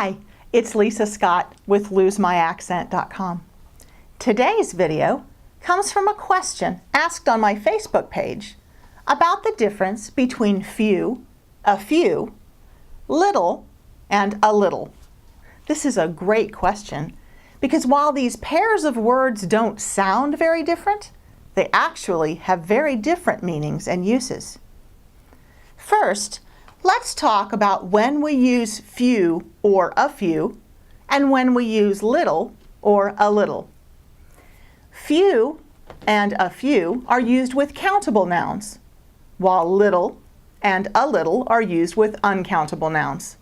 Hi, it's Lisa Scott with LoseMyAccent.com. Today's video comes from a question asked on my Facebook page about the difference between few, a few, little, and a little. This is a great question because while these pairs of words don't sound very different, they actually have very different meanings and uses. First, let's talk about when we use few or a few and when we use little or a little. Few and a few are used with countable nouns, while little and a little are used with uncountable nouns.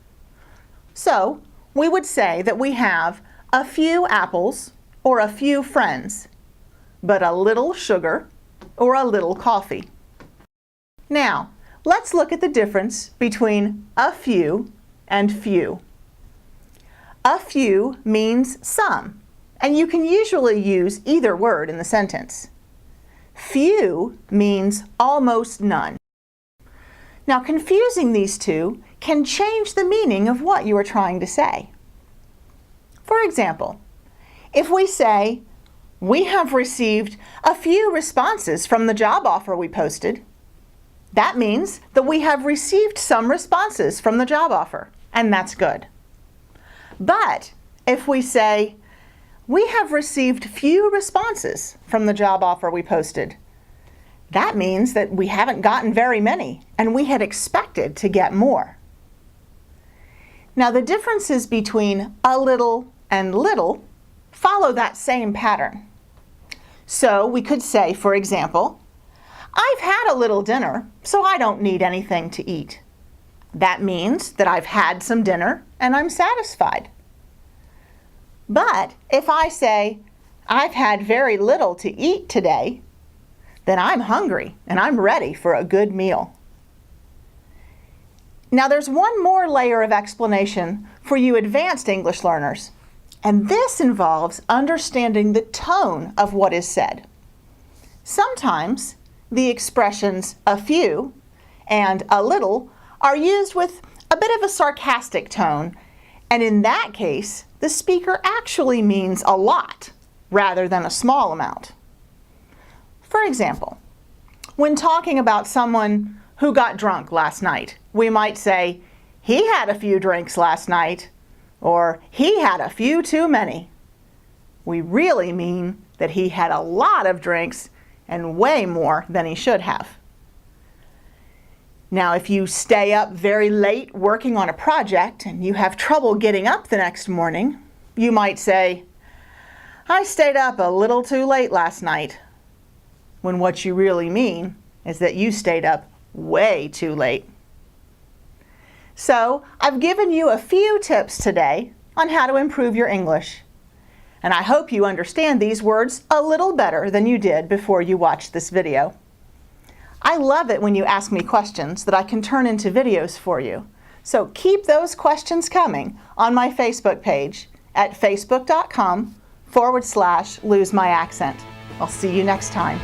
So, we would say that we have a few apples or a few friends, but a little sugar or a little coffee. Now, let's look at the difference between a few and few. A few means some, and you can usually use either word in the sentence. Few means almost none. Now, confusing these two can change the meaning of what you are trying to say. For example, if we say, "We have received a few responses from the job offer we posted," that means that we have received some responses from the job offer, and that's good. But if we say, "We have received few responses from the job offer we posted," that means that we haven't gotten very many, and we had expected to get more. Now, the differences between a little and little follow that same pattern. So we could say, for example, "I've had a little dinner, so I don't need anything to eat." That means that I've had some dinner and I'm satisfied. But if I say, "I've had very little to eat today," then I'm hungry and I'm ready for a good meal. Now there's one more layer of explanation for you advanced English learners, and this involves understanding the tone of what is said. Sometimes the expressions "a few" and "a little" are used with a bit of a sarcastic tone, and in that case, the speaker actually means a lot rather than a small amount. For example, when talking about someone who got drunk last night, we might say, "He had a few drinks last night," or "He had a few too many." We really mean that he had a lot of drinks and way more than he should have. Now, if you stay up very late working on a project and you have trouble getting up the next morning, you might say, "I stayed up a little too late last night," when what you really mean is that you stayed up way too late. So, I've given you a few tips today on how to improve your English. And I hope you understand these words a little better than you did before you watched this video. I love it when you ask me questions that I can turn into videos for you. So keep those questions coming on my Facebook page at facebook.com/LoseMyAccent. I'll see you next time.